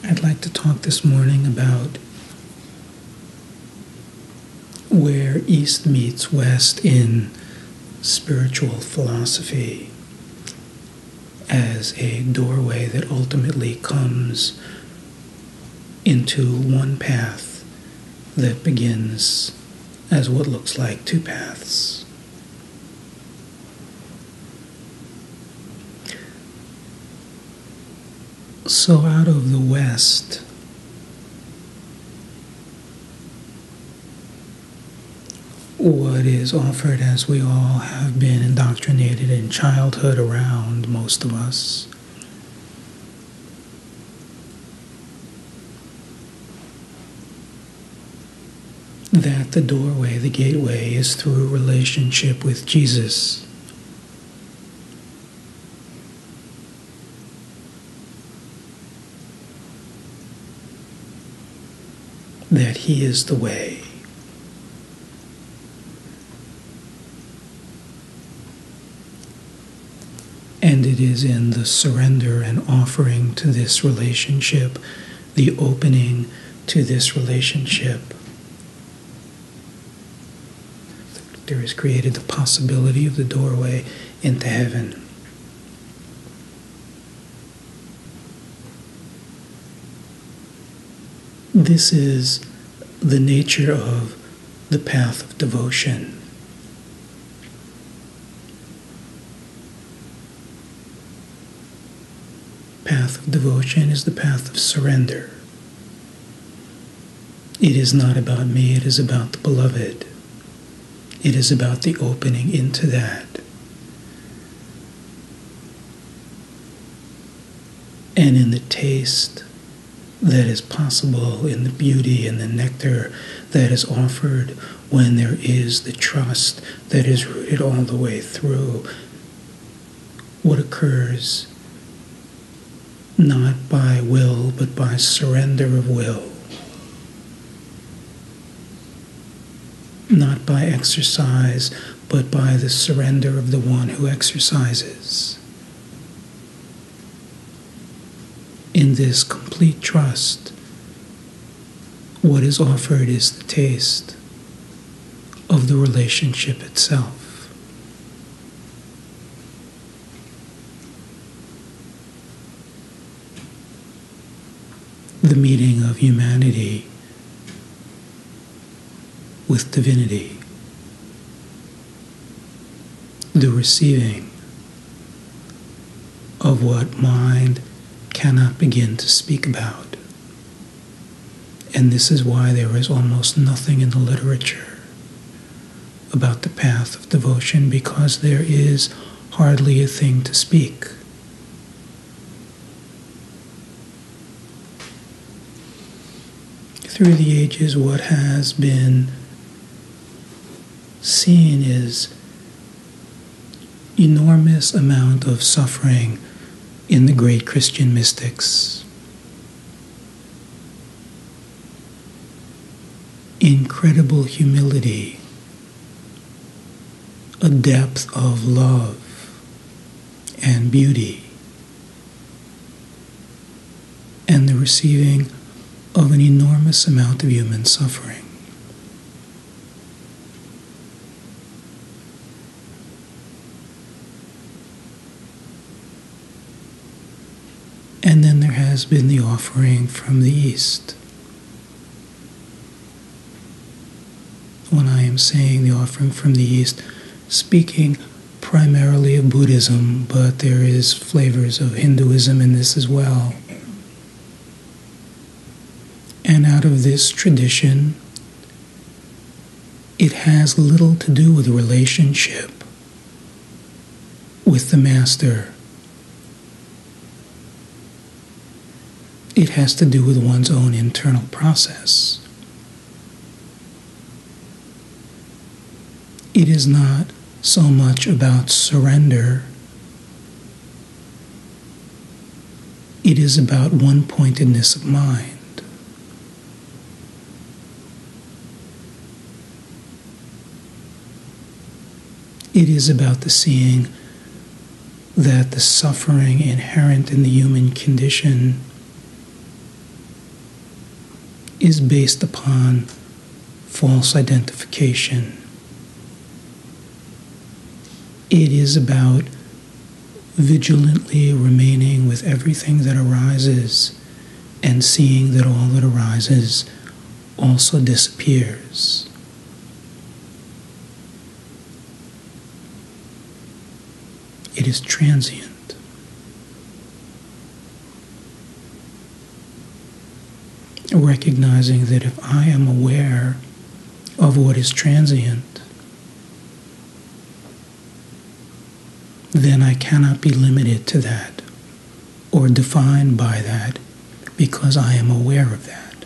I'd like to talk this morning about where East meets West in spiritual philosophy as a doorway that ultimately comes into one path that begins as what looks like two paths. So out of the West, what is offered, as we all have been indoctrinated in childhood around, most of us, that the doorway, the gateway, is through relationship with Jesus. That He is the way. And it is in the surrender and offering to this relationship, the opening to this relationship, there is created the possibility of the doorway into heaven. This is the nature of the path of devotion. Path of devotion is the path of surrender. It is not about me, it is about the beloved. It is about the opening into that. And in the taste that is possible, in the beauty and the nectar that is offered when there is the trust that is rooted all the way through, what occurs not by will but by surrender of will, not by exercise but by the surrender of the one who exercises. In this complete trust, what is offered is the taste of the relationship itself. The meeting of humanity with divinity. The receiving of what mind cannot begin to speak about. And this is why there is almost nothing in the literature about the path of devotion, because there is hardly a thing to speak. Through the ages, what has been seen is enormous amount of suffering in the great Christian mystics. Incredible humility, a depth of love and beauty, and the receiving of an enormous amount of human suffering. And then there has been the offering from the East. When I am saying the offering from the East, speaking primarily of Buddhism, but there is flavors of Hinduism in this as well. And out of this tradition, it has little to do with relationship with the Master. It has to do with one's own internal process. It is not so much about surrender. It is about one-pointedness of mind. It is about the seeing that the suffering inherent in the human condition is based upon false identification. It is about vigilantly remaining with everything that arises and seeing that all that arises also disappears. It is transient. Recognizing that if I am aware of what is transient, then I cannot be limited to that or defined by that because I am aware of that.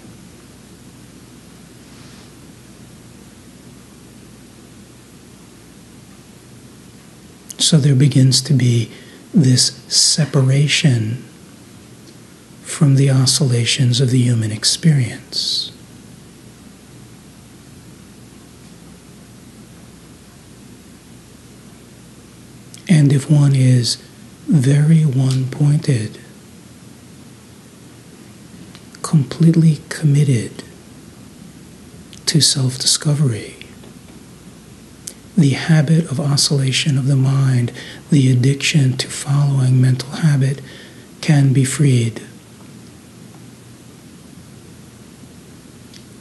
So there begins to be this separation from the oscillations of the human experience. And if one is very one-pointed, completely committed to self-discovery, the habit of oscillation of the mind, the addiction to following mental habit can be freed.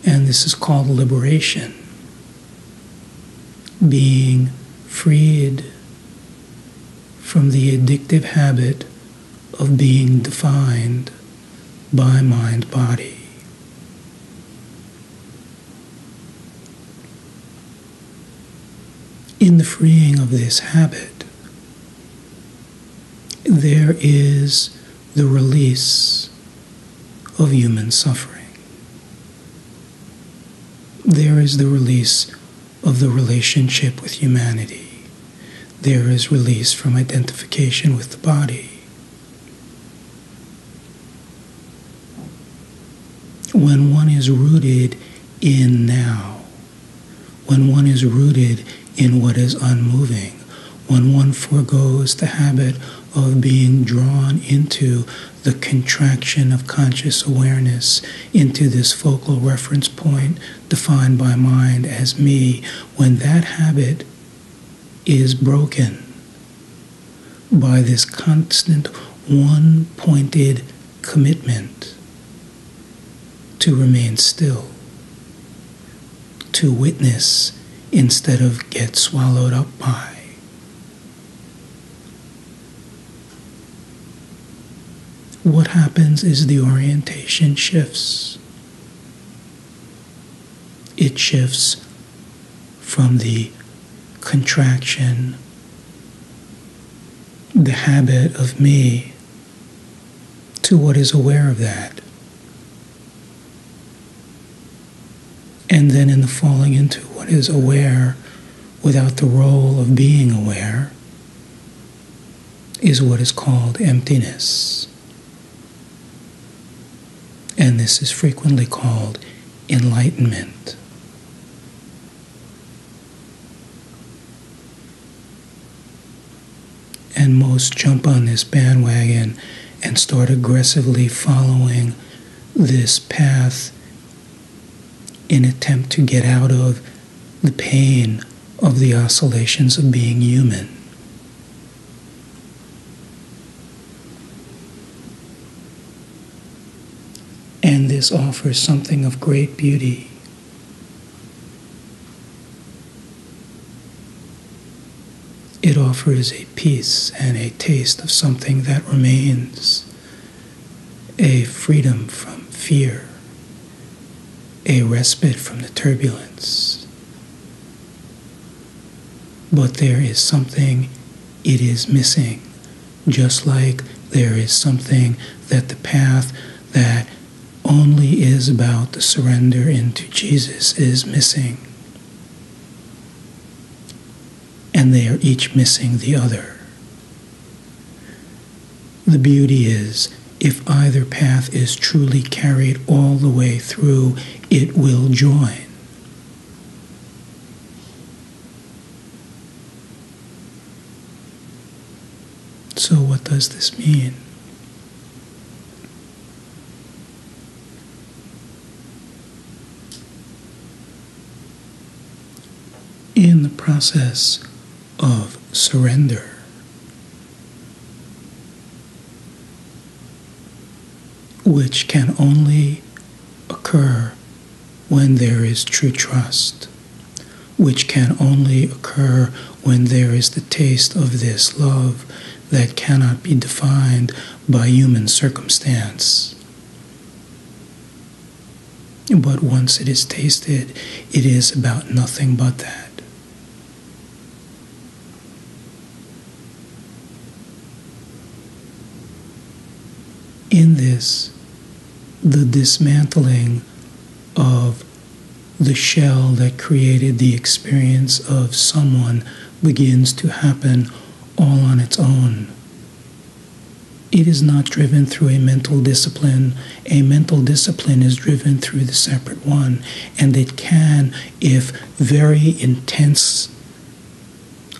And this is called liberation. Being freed from the addictive habit of being defined by mind-body. In the freeing of this habit, there is the release of human suffering. There is the release of the relationship with humanity. There is release from identification with the body. When one is rooted in now, when one is rooted in what is unmoving, when one forgoes the habit of being drawn into the contraction of conscious awareness, into this focal reference point defined by mind as me, when that habit is broken by this constant one-pointed commitment to remain still, to witness instead of get swallowed up by. What happens is the orientation shifts. It shifts from the contraction, the habit of me, to what is aware of that. And then in the falling into what is aware without the role of being aware is what is called emptiness. And this is frequently called enlightenment. And most jump on this bandwagon and start aggressively following this path in attempt to get out of the pain of the oscillations of being human. And this offers something of great beauty. It offers a peace and a taste of something that remains, a freedom from fear, a respite from the turbulence. But there is something it is missing, just like there is something that the path that only is about the surrender into Jesus is missing. And they are each missing the other. The beauty is, if either path is truly carried all the way through, it will join. So what does this mean? process of surrender. Which can only occur when there is true trust, which can only occur when there is the taste of this love that cannot be defined by human circumstance. But once it is tasted, it is about nothing but that. In this, the dismantling of the shell that created the experience of someone begins to happen all on its own. It is not driven through a mental discipline. A mental discipline is driven through the separate one, and it can, if very intense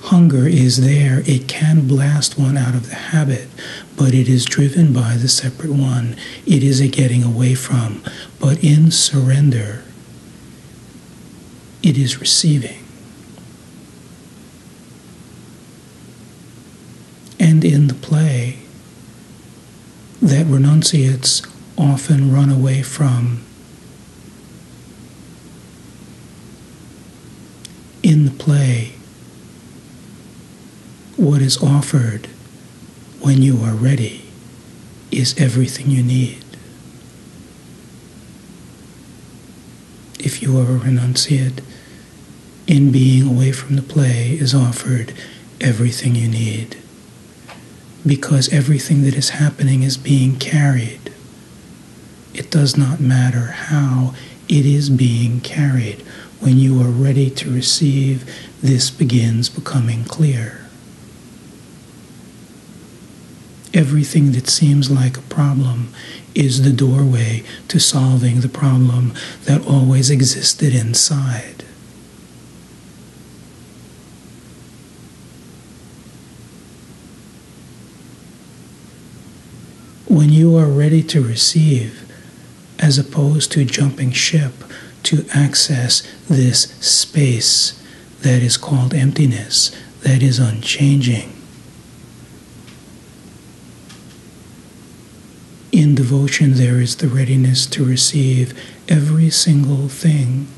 hunger is there, it can blast one out of the habit, but it is driven by the separate one. It is a getting away from. But in surrender, it is receiving. And in the play that renunciates often run away from, in the play, what is offered when you are ready is everything you need. If you are a renunciate, in being away from the play is offered everything you need. Because everything that is happening is being carried. It does not matter how it is being carried. When you are ready to receive, this begins becoming clear. Everything that seems like a problem is the doorway to solving the problem that always existed inside. When you are ready to receive, as opposed to jumping ship to access this space that is called emptiness, that is unchanging, in devotion there is the readiness to receive every single thing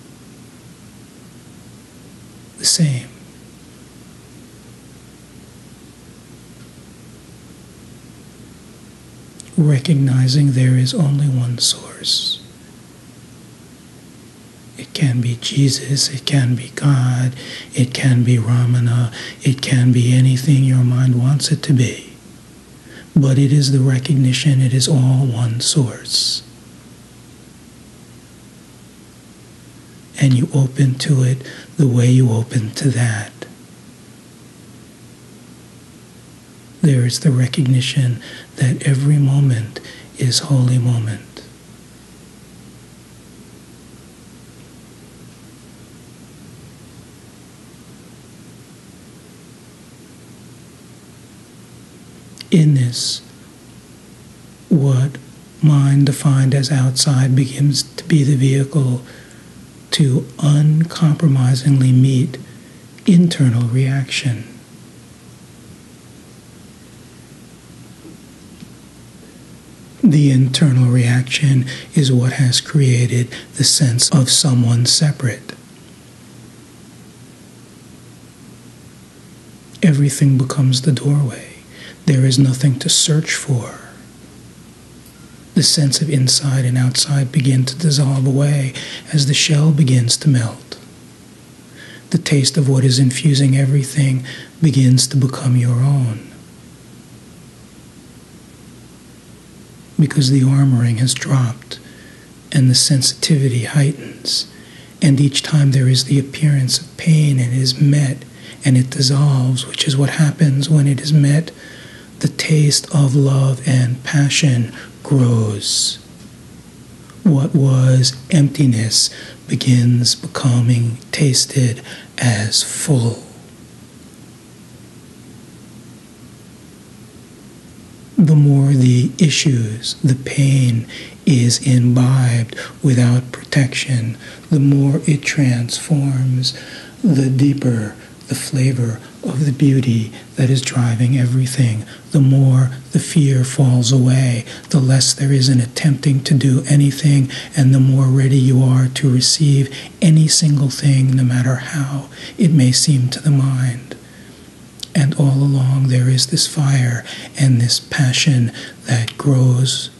the same. Recognizing there is only one source. It can be Jesus, it can be God, it can be Ramana, it can be anything your mind wants it to be. But it is the recognition it is all one source. And you open to it the way you open to that. There is the recognition that every moment is holy moment. In this, what mind defined as outside begins to be the vehicle to uncompromisingly meet internal reaction. The internal reaction is what has created the sense of someone separate. Everything becomes the doorway. There is nothing to search for. The sense of inside and outside begin to dissolve away as the shell begins to melt. The taste of what is infusing everything begins to become your own. Because the armoring has dropped and the sensitivity heightens, and each time there is the appearance of pain and it is met and it dissolves, which is what happens when it is met, the taste of love and passion grows. What was emptiness begins becoming tasted as full. The more the issues, the pain is imbibed without protection, the more it transforms, the deeper the flavor of the beauty that is driving everything, the more the fear falls away, the less there is in attempting to do anything, and the more ready you are to receive any single thing, no matter how it may seem to the mind. And all along there is this fire and this passion that grows